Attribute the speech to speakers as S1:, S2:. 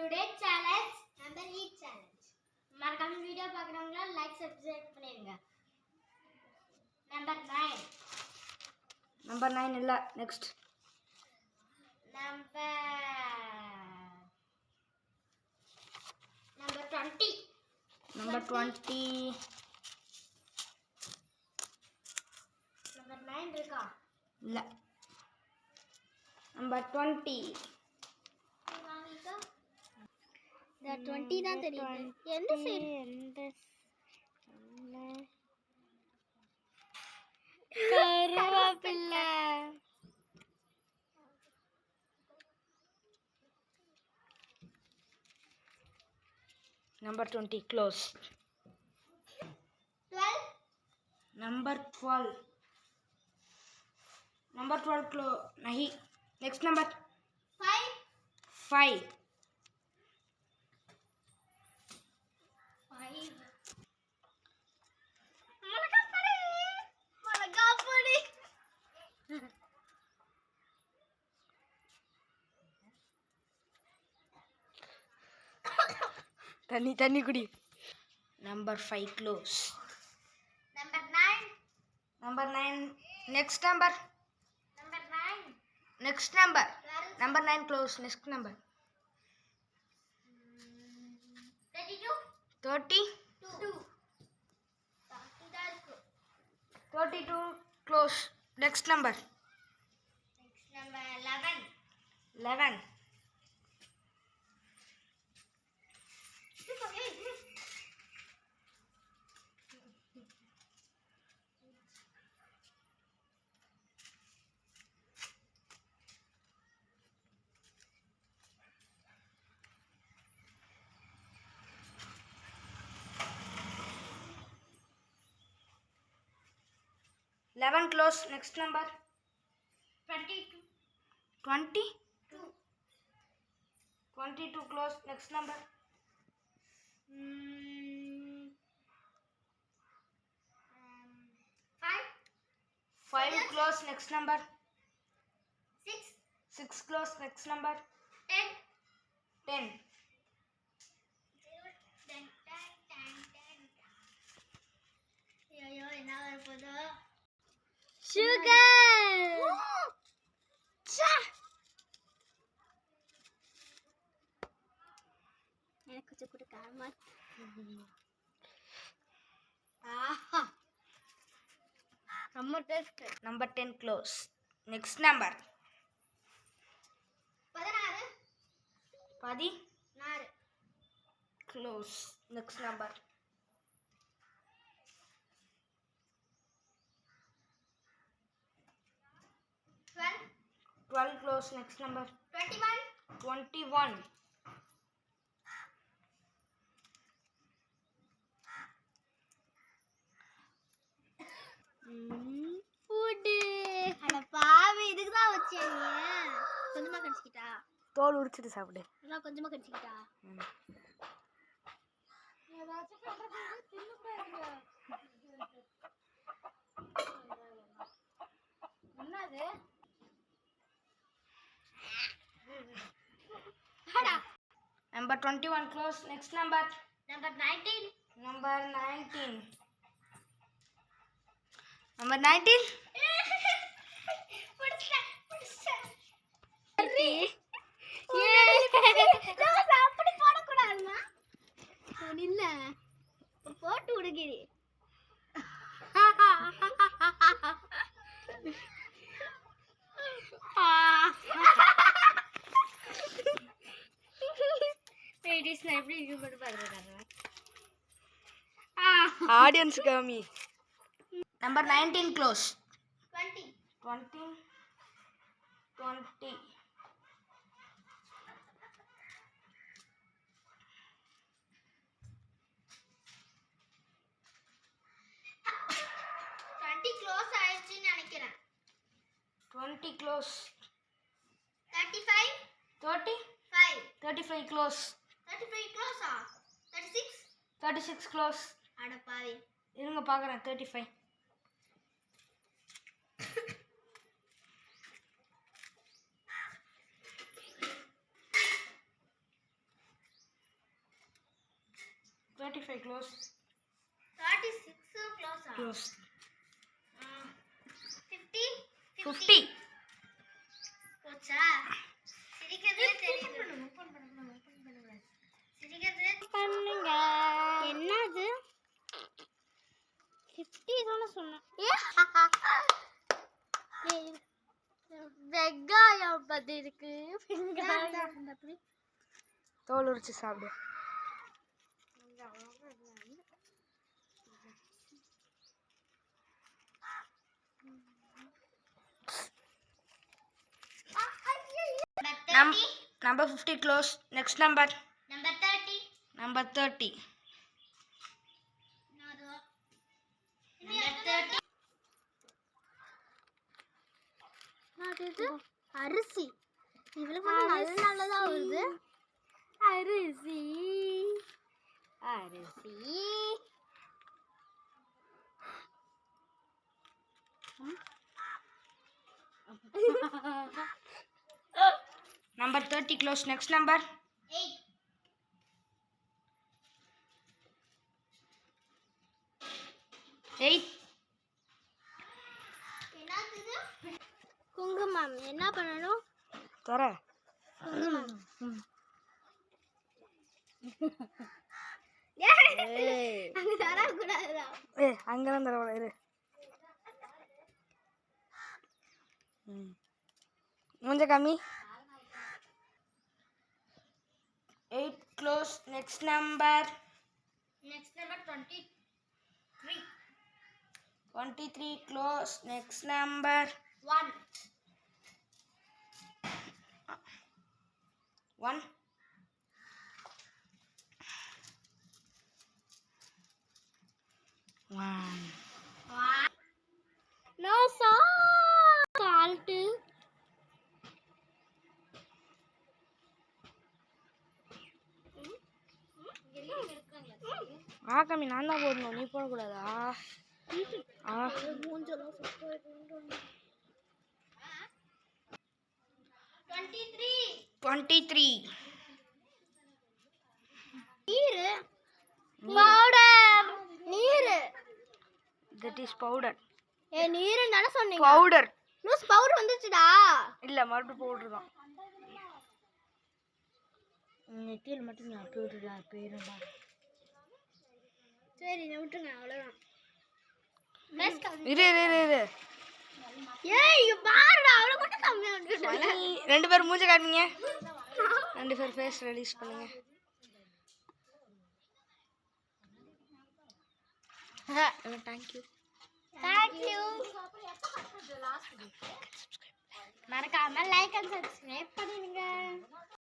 S1: Today challenge number eat challenge. மறக்காம video பார்க்குறவங்களா like subscribe பண்ணிடுங்க.
S2: நம்பர் 9 இல்ல, நெக்ஸ்ட்
S1: நம்பர் 20.
S2: நம்பர் 20.
S1: நம்பர் 9 இருக்கா?
S2: இல்ல. நம்பர் 20.
S1: இந்த 20 தான் தெரியுது. எந்த சைடு? கருவேப்பிலை.
S2: Number 20 close.
S1: 12.
S2: Number 12. Number 12 close. Nahi. Next number
S1: 5.
S2: 5.
S1: 5. மலகாப்பொடி.
S2: தண்ணி குடி. Number 5 close.
S1: Number 9.
S2: Number 9. Next number.
S1: Number 9.
S2: Next number. Number 9 close. Next number.
S1: 32.
S2: 30.
S1: 2.
S2: 32 close. Next number.
S1: Next number 11.
S2: 11. Close. Next number.
S1: 22.
S2: 20.
S1: 2.
S2: 22 close. Next number.
S1: 5.
S2: 5 close. Next number.
S1: 6.
S2: 6 close. Next number.
S1: 10.
S2: 10.
S1: 10. ஐயோ என்ன வரப்போதோ. Sugar. எனக்கு கொஞ்சம் கூட காரமா. ஆஹா ரொம்ப taste.
S2: Number 10 close. Next number.
S1: 16.
S2: 16 close. Next number. 12 close. Next number.
S1: 21.
S2: 21.
S1: Food. அட பாவி இதுக்கு தான் வச்சேன் நீ. கொஞ்சமா கடிச்சிட்டா.
S2: தோல் உரிச்சிட்டு சாப்பிடு.
S1: நான் கொஞ்சமா கடிச்சிட்டா. ஏதாச்சும் பண்றது தின்னு பாருங்க. என்னது?
S2: Number 21 close. Next number.
S1: Number 19.
S2: Number 19. Number 19.
S1: அப்படி போடக்கூடாதுமா. இல்ல போட்டு விடுகிறி.
S2: Audience kami. Number 19 close.
S1: 20.
S2: 20. 20.
S1: 20 close ஆயிடுச்சுன்னு நினைக்கிறேன்.
S2: 20 close.
S1: 35.
S2: 35. 35 close.
S1: 35 க்ளோஸா? 36.
S2: 36 close.
S1: அட பாவி.
S2: இருங்க பார்க்கறேன். 35. 35 close.
S1: 36 close.
S2: Close.
S1: 50.
S2: 50.
S1: போச்சா? சிரிக்கிறதே தெரியுது. சிரிக்கிறதே பண்ணுங்க. என்னது? 50 தான சொன்னேன். வெங்காயம் பத்தி இருக்கு. வெங்காயம் அப்படி
S2: தோல் உரிச்சு சாப்பிடு. Number 50 close. Next number.
S1: Number 30.
S2: Number 30.
S1: அரிசி. இவளுக்கு நல்லதா வருது. அரிசி. அரிசி.
S2: Number 30 close. Next number.
S1: 8.
S2: 8.
S1: என்னது? குங்குமம். என்ன பண்ணணும்?
S2: தர.
S1: அங்க தரக்கூடாதா?
S2: அங்கதான் தரக்கூடாது. இரு. மூஞ்ச காமி. 8 close. Next number.
S1: Next number 23.
S2: 23 close. Next number.
S1: 1.
S2: 1.
S1: No salt.
S2: காமி நான் தான் போடணும், நீ போடக்கூடாதா? 23.
S1: நீரு. பவுடர். நீரு.
S2: That is powder.
S1: நீரு தான சொன்னீங்க.
S2: Powder.
S1: லூஸ் பவுடர் வந்துச்சுடா.
S2: இல்ல மறுபடியும் பவுடர் தான். நெத்தியில மட்டும் நீ அப்பி விட்டுடா பேருடா.
S1: சரி நான் விட்டுங்க அவ்வளவுதான்.
S2: இரு.
S1: ஏய் இங்க பாருடா அவள மட்டும் கம்மியா வந்துட்டா.
S2: ரெண்டு பேரும் மூஞ்ச காட்டுங்க. ரெண்டு பேர் ஃபேஸ் ரிலீஸ் பண்ணுங்க. Thank you.
S1: மறக்காம லைக் அண்ட் சப்ஸ்கிரைப் பண்ணுங்க.